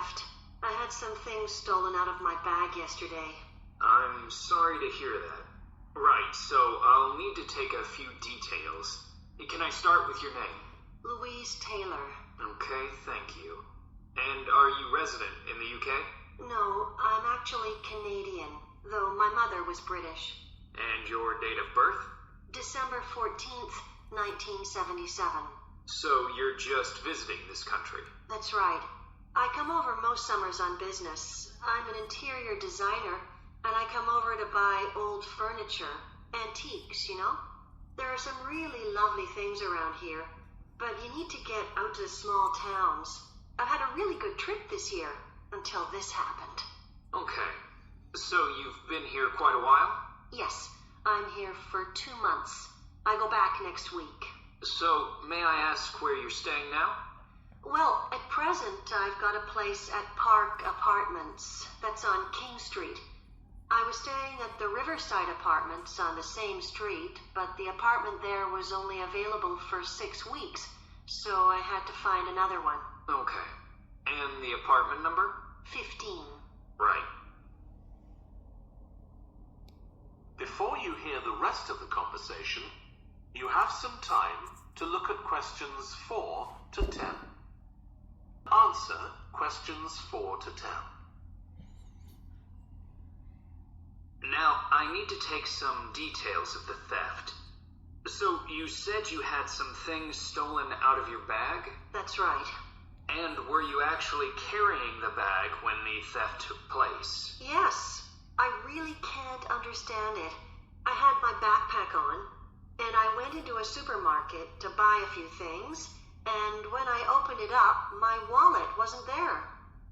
theft. I had some things stolen out of my bag yesterday. I'm sorry to hear that. Right, so I'll need to take a few details. Can I start with your name? Louise Taylor. Okay, thank you. And are you resident in the UK? No, I'm actually Canadian, though my mother was British. And your date of birth? December 14th, 1977. So you're just visiting this country? That's right. I come over most summers on business. I'm an interior designer, and I come over to buy old furniture, antiques, you know? There are some really lovely things around here, but you need to get out to small towns. I've had a really good trip this year, until this happened. Okay. So you've been here quite a while? Yes, I'm here for 2 months. I go back next week. So, may I ask where you're staying now? Well, at present, I've got a place at Park Apartments. That's on King Street. I was staying at the Riverside Apartments on the same street, but the apartment there was only available for 6 weeks, so I had to find another one. Okay. And the apartment number? 15. Right. Before you hear the rest of the conversation, you have some time to look at questions 4 to 10. Answer questions 4 to 10. Now, I need to take some details of the theft. So, you said you had some things stolen out of your bag? That's right. And were you actually carrying the bag when the theft took place? Yes. I really can't understand it. I had my backpack on, and I went into a supermarket to buy a few things, and when I opened it up, my wallet wasn't there.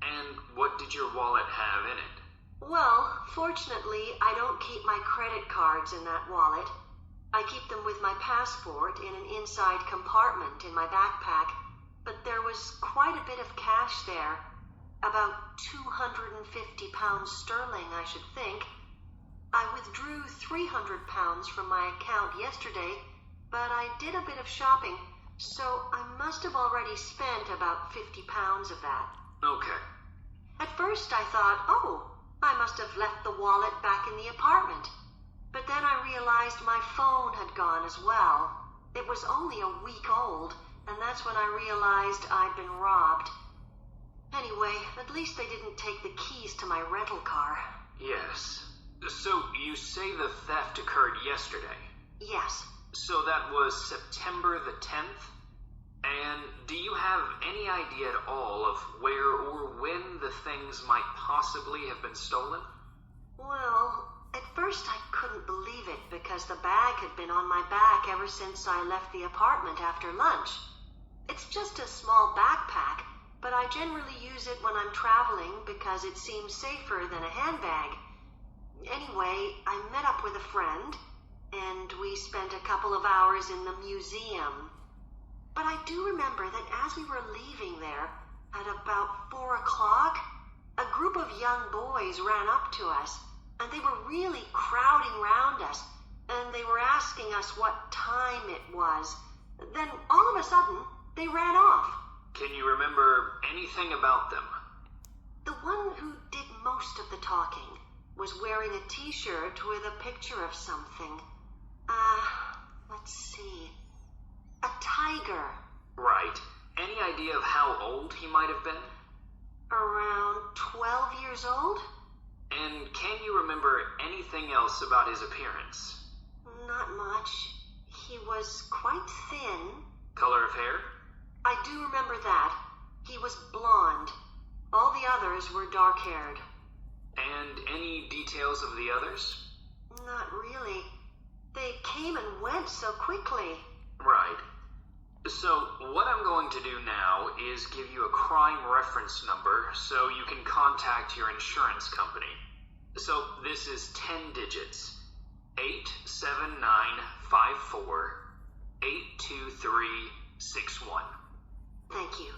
And what did your wallet have in it? Well, fortunately, I don't keep my credit cards in that wallet. I keep them with my passport in an inside compartment in my backpack, but there was quite a bit of cash there. About 250 pounds sterling, I should think. I withdrew 300 pounds from my account yesterday, but I did a bit of shopping, so I must have already spent about 50 pounds of that. Okay. At first I thought, oh, I must have left the wallet back in the apartment. But then I realized my phone had gone as well. It was only a week old, and that's when I realized I'd been robbed. Anyway, at least they didn't take the keys to my rental car. Yes. So, you say the theft occurred yesterday? Yes. So that was September the 10th? And do you have any idea at all of where or when the things might possibly have been stolen? Well, at first I couldn't believe it because the bag had been on my back ever since I left the apartment after lunch. It's just a small backpack, but I generally use it when I'm traveling because it seems safer than a handbag. Anyway, I met up with a friend, and we spent a couple of hours in the museum. But I do remember that as we were leaving there, at about 4 o'clock, a group of young boys ran up to us, and they were really crowding round us, and they were asking us what time it was. Then, all of a sudden, they ran off. Can you remember anything about them? The one who did most of the talking was wearing a t-shirt with a picture of something. Let's see. A tiger. Right. Any idea of how old he might have been? Around 12 years old? And can you remember anything else about his appearance? Not much. He was quite thin. Color of hair? I do remember that. He was blonde. All the others were dark-haired. And any details of the others? Not really. They came and went so quickly. Right. So, what I'm going to do now is give you a crime reference number so you can contact your insurance company. So, this is 10 digits. 87954 82361. Thank you.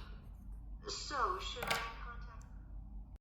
So, should I...